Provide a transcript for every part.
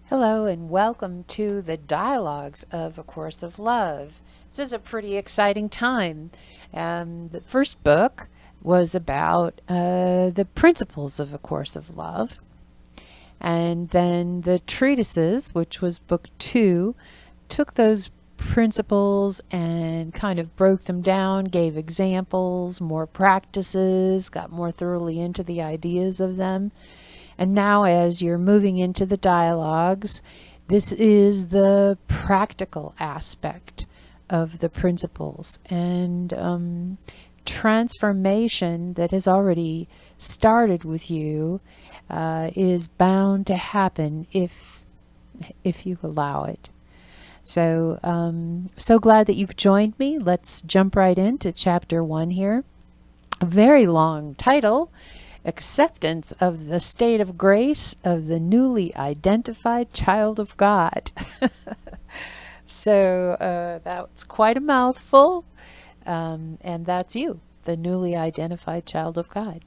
Hello and welcome to the Dialogues of A Course of Love. This is a pretty exciting time. The first book was about the principles of A Course of Love. And then the treatises, which was book 2, took those principles and kind of broke them down, gave examples, more practices, got more thoroughly into the ideas of them. And now, as you're moving into the dialogues, this is the practical aspect of the principles and transformation that has already started with you is bound to happen if you allow it. So glad that you've joined me. Let's jump right into chapter 1 here. A very long title. Acceptance of the state of grace of the newly identified child of God. That's quite a mouthful, and that's you, the newly identified child of God.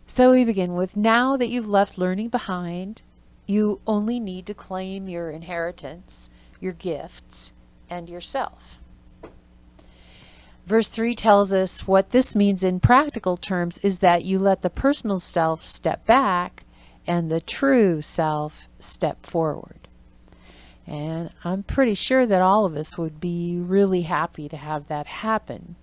So we begin with, now that you've left learning behind, you only need to claim your inheritance, your gifts, and yourself. Verse 3 tells us what this means in practical terms is that you let the personal self step back and the true self step forward. And I'm pretty sure that all of us would be really happy to have that happen.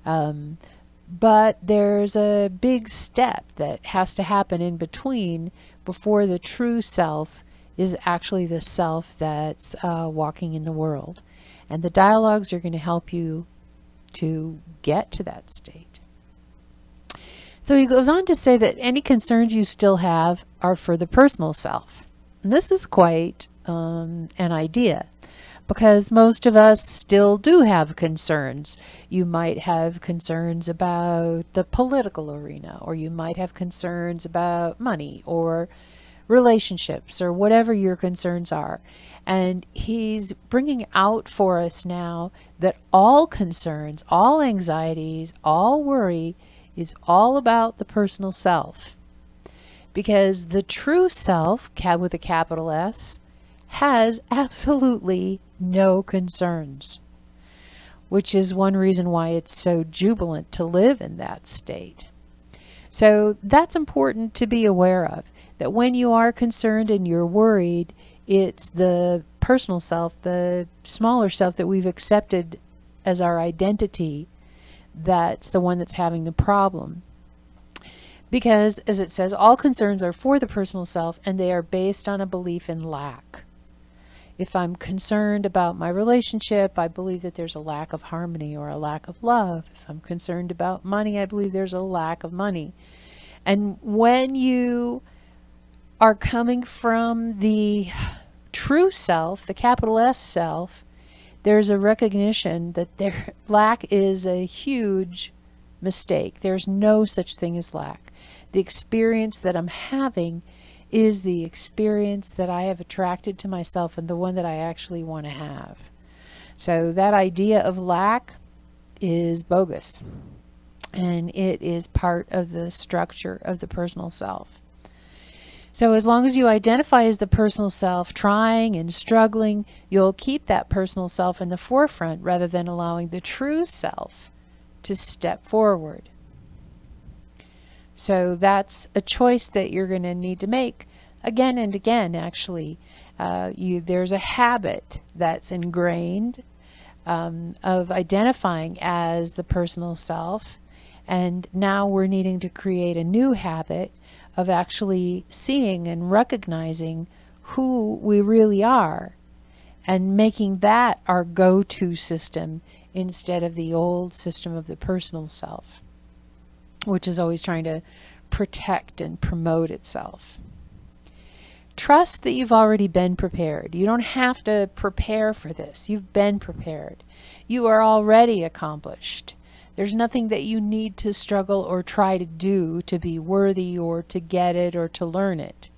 But there's a big step that has to happen in between before the true self is actually the self that's walking in the world. And the dialogues are going to help you to get to that state. So he goes on to say that any concerns you still have are for the personal self. And this is quite an idea, because most of us still do have concerns. You might have concerns about the political arena, or you might have concerns about money or relationships or whatever your concerns are. And he's bringing out for us now that all concerns, all anxieties, all worry is all about the personal self. Because the true self, with a capital S, has absolutely no concerns, which is one reason why it's so jubilant to live in that state. So that's important to be aware of, that when you are concerned and you're worried, it's the personal self, the smaller self that we've accepted as our identity, that's the one that's having the problem. Because, as it says, all concerns are for the personal self and they are based on a belief in lack. If I'm concerned about my relationship, I believe that there's a lack of harmony or a lack of love. If I'm concerned about money, I believe there's a lack of money. And when you are coming from the true self, the capital S self, there's a recognition that lack is a huge mistake. There's no such thing as lack. The experience that I'm having is the experience that I have attracted to myself and the one that I actually want to have. So that idea of lack is bogus, and it is part of the structure of the personal self. So as long as you identify as the personal self, trying and struggling, you'll keep that personal self in the forefront rather than allowing the true self to step forward. So that's a choice that you're going to need to make again and again, actually. There's a habit that's ingrained of identifying as the personal self, and now we're needing to create a new habit of actually seeing and recognizing who we really are and making that our go-to system instead of the old system of the personal self, which is always trying to protect and promote itself. Trust that you've already been prepared. You don't have to prepare for this. You've been prepared. You are already accomplished. There's nothing that you need to struggle or try to do to be worthy or to get it or to learn it.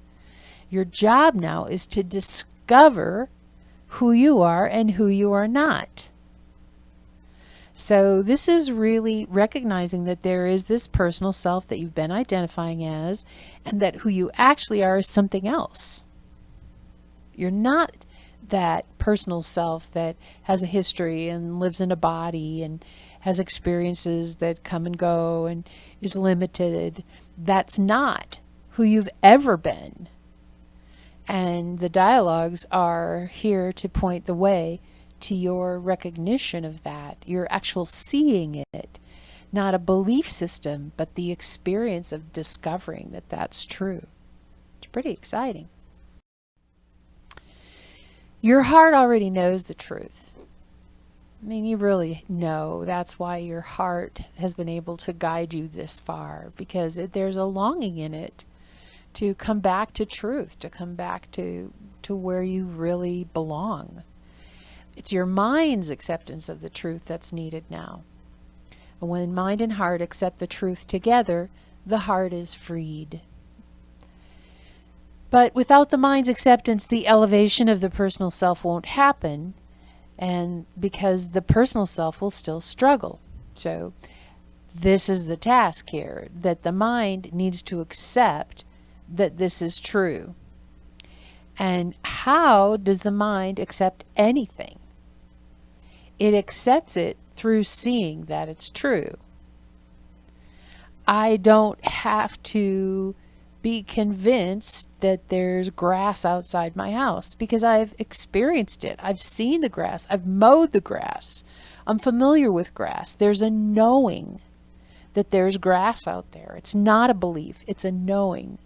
Your job now is to discover who you are and who you are not. So this is really recognizing that there is this personal self that you've been identifying as, and that who you actually are is something else. You're not that personal self that has a history and lives in a body and has experiences that come and go and is limited. That's not who you've ever been. And the dialogues are here to point the way to your recognition of that, your actual seeing it, not a belief system, but the experience of discovering that that's true. It's pretty exciting. Your heart already knows the truth. I mean, you really know. That's why your heart has been able to guide you this far, because there's a longing in it to come back to truth, to come back to where you really belong. It's your mind's acceptance of the truth that's needed now. And when mind and heart accept the truth together, the heart is freed. But without the mind's acceptance, the elevation of the personal self won't happen, and because the personal self will still struggle. So this is the task here, that the mind needs to accept that this is true. And how does the mind accept anything? It accepts it through seeing that it's true. I don't have to be convinced that there's grass outside my house, because I've experienced it. I've seen the grass. I've mowed the grass. I'm familiar with grass. There's a knowing that there's grass out there. It's not a belief. It's a knowing.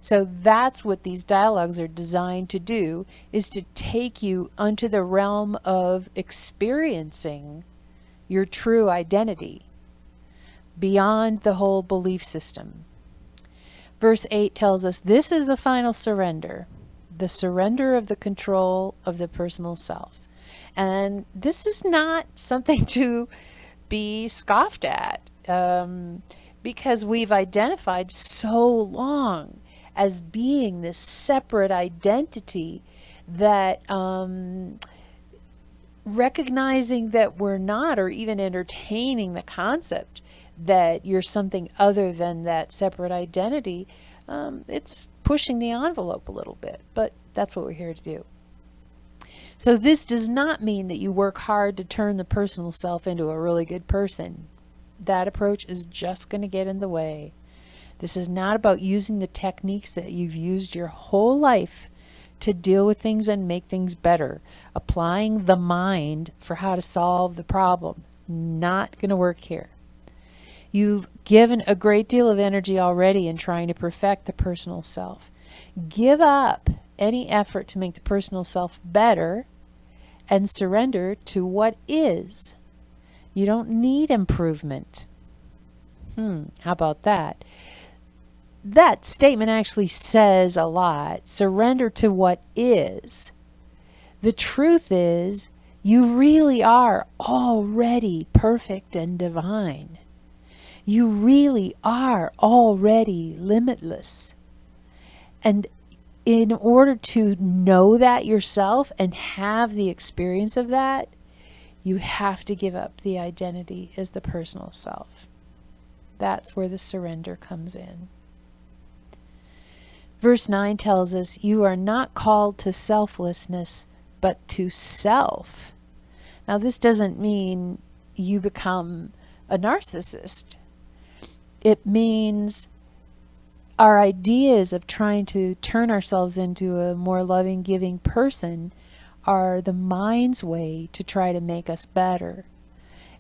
So that's what these dialogues are designed to do, is to take you unto the realm of experiencing your true identity beyond the whole belief system. Verse 8 tells us this is the final surrender, the surrender of the control of the personal self. And this is not something to be scoffed at, because we've identified so long as being this separate identity that recognizing that we're not, or even entertaining the concept that you're something other than that separate identity, it's pushing the envelope a little bit, but that's what we're here to do. So this does not mean that you work hard to turn the personal self into a really good person. That approach is just going to get in the way. This is not about using the techniques that you've used your whole life to deal with things and make things better. Applying the mind for how to solve the problem. Not going to work here. You've given a great deal of energy already in trying to perfect the personal self. Give up any effort to make the personal self better and surrender to what is. You don't need improvement. How about that? That statement actually says a lot. Surrender to what is. The truth is, you really are already perfect and divine. You really are already limitless. And in order to know that yourself and have the experience of that, you have to give up the identity as the personal self. That's where the surrender comes in. Verse 9 tells us, you are not called to selflessness, but to self. Now, this doesn't mean you become a narcissist. It means our ideas of trying to turn ourselves into a more loving, giving person are the mind's way to try to make us better.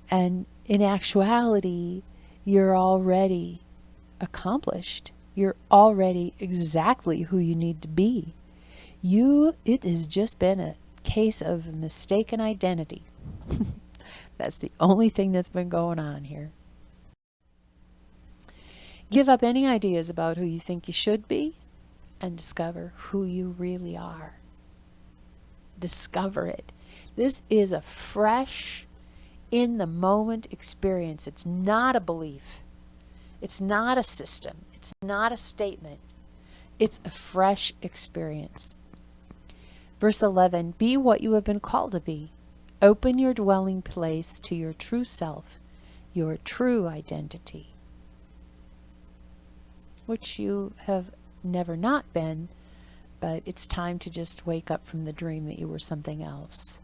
And in actuality, you're already accomplished. You're already exactly who you need to be. It has just been a case of mistaken identity. That's the only thing that's been going on here. Give up any ideas about who you think you should be and discover who you really are. Discover it. This is a fresh, in the moment experience. It's not a belief. It's not a system. It's not a statement. It's a fresh experience. Verse 11, be what you have been called to be, Open your dwelling place to your true self, your true identity, which you have never not been, but it's time to just wake up from the dream that you were something else.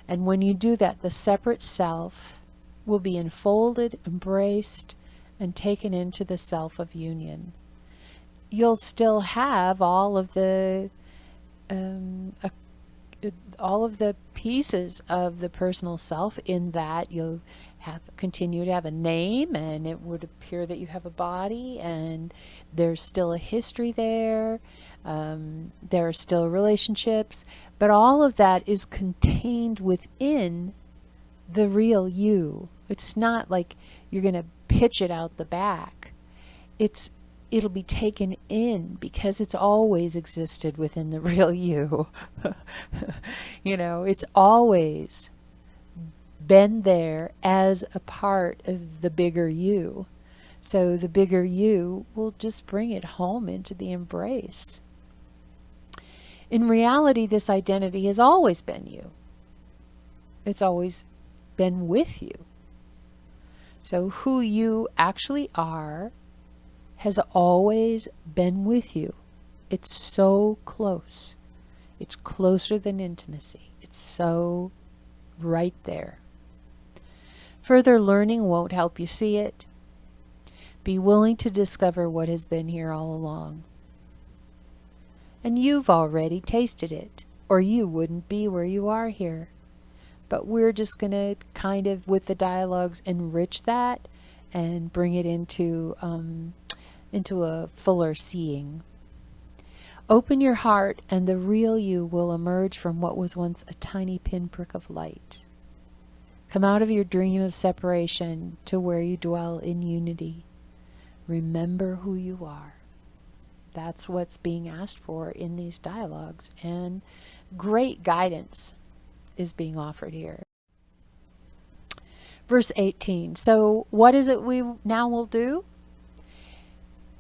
And when you do that, the separate self will be enfolded, embraced, and taken into the self of union. You'll still have all of the pieces of the personal self, in that you'll continue to have a name, and it would appear that you have a body, and there's still a history there. There are still relationships, but all of that is contained within the real you. It's not like you're going to pitch it out the back. It'll be taken in, because it's always existed within the real you. It's always been there as a part of the bigger you. So the bigger you will just bring it home into the embrace. In reality, this identity has always been you. It's always been with you. So who you actually are has always been with you. It's so close. It's closer than intimacy. It's so right there. Further learning won't help you see it. Be willing to discover what has been here all along. And you've already tasted it, or you wouldn't be where you are here. But we're just going to kind of, with the dialogues, enrich that and bring it into a fuller seeing. Open your heart, and the real you will emerge from what was once a tiny pinprick of light. Come out of your dream of separation to where you dwell in unity. Remember who you are. That's what's being asked for in these dialogues, and great guidance is being offered here. Verse 18. So what is it we now will do?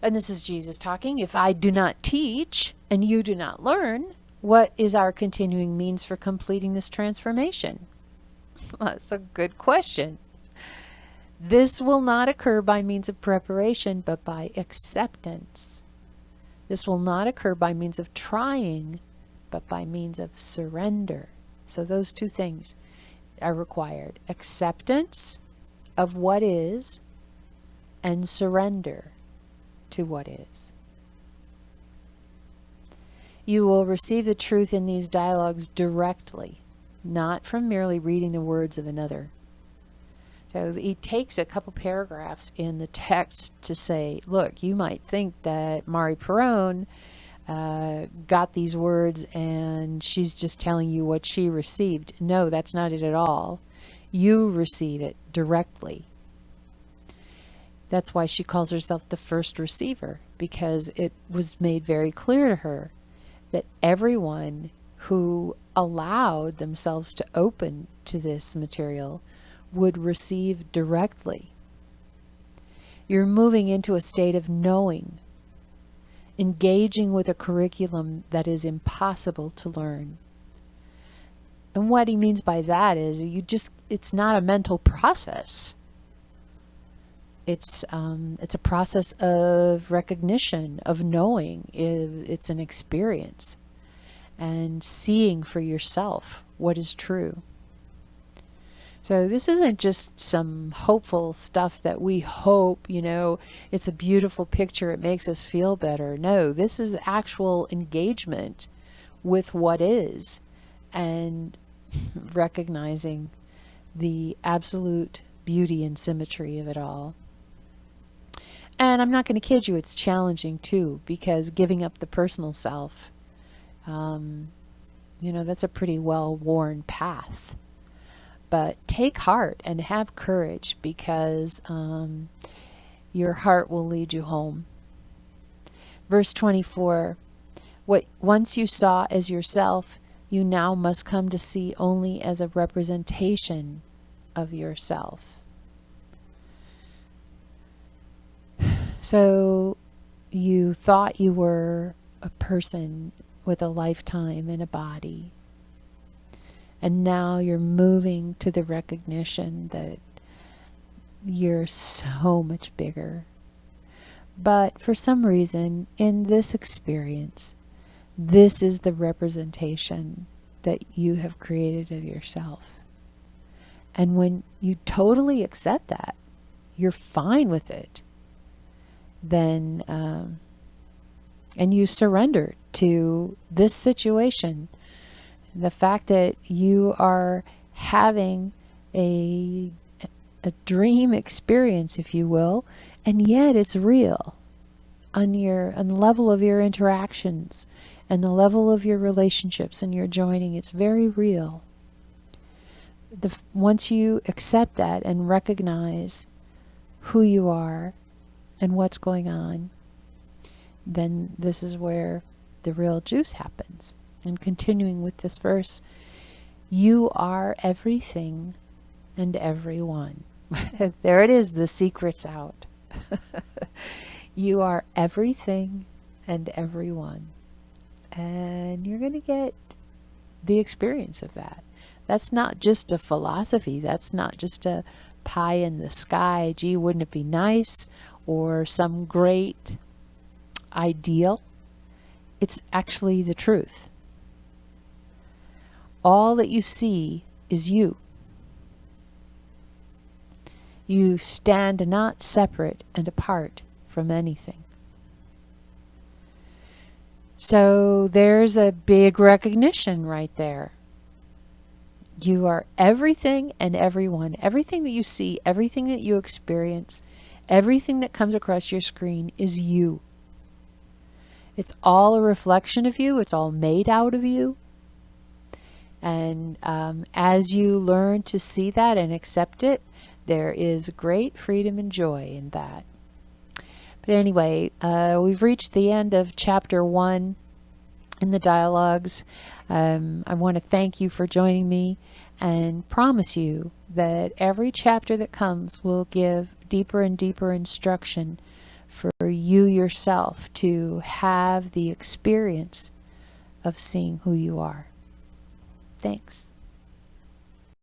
And this is Jesus talking. If I do not teach and you do not learn, what is our continuing means for completing this transformation? Well, that's a good question. This will not occur by means of preparation, but by acceptance. This will not occur by means of trying, but by means of surrender. So those two things are required. Acceptance of what is, and surrender to what is. You will receive the truth in these dialogues directly, not from merely reading the words of another. So he takes a couple paragraphs in the text to say, look, you might think that Mari Perron got these words and she's just telling you what she received. No, that's not it at all. You receive it directly. That's why she calls herself the first receiver, because it was made very clear to her that everyone who allowed themselves to open to this material would receive directly. You're moving into a state of knowing, engaging with a curriculum that is impossible to learn. And what he means by that is it's not a mental process. It's a process of recognition, of knowing. It's an experience and seeing for yourself what is true. So this isn't just some hopeful stuff that we hope, it's a beautiful picture, it makes us feel better. No, this is actual engagement with what is, and recognizing the absolute beauty and symmetry of it all. And I'm not going to kid you, it's challenging too, because giving up the personal self, that's a pretty well-worn path. But take heart and have courage, because your heart will lead you home. Verse 24, what once you saw as yourself, you now must come to see only as a representation of yourself. So you thought you were a person with a lifetime and a body. And now you're moving to the recognition that you're so much bigger. But for some reason, in this experience, this is the representation that you have created of yourself. And when you totally accept that, you're fine with it, then, and you surrender to this situation, the fact that you are having a dream experience, if you will, and yet it's real on the level of your interactions and the level of your relationships and your joining. It's very real. Once you accept that and recognize who you are and what's going on, then this is where the real juice happens. And continuing with this verse, you are everything and everyone. There it is, the secret's out. You are everything and everyone. And you're going to get the experience of that. That's not just a philosophy. That's not just a pie in the sky, gee, wouldn't it be nice, or some great ideal. It's actually the truth. All that you see is you. You stand not separate and apart from anything. So there's a big recognition right there. You are everything and everyone. Everything that you see, everything that you experience, everything that comes across your screen is you. It's all a reflection of you. It's all made out of you. And as you learn to see that and accept it, there is great freedom and joy in that. But anyway, we've reached the end of chapter 1 in the dialogues. I want to thank you for joining me and promise you that every chapter that comes will give deeper and deeper instruction for you yourself to have the experience of seeing who you are. Thanks.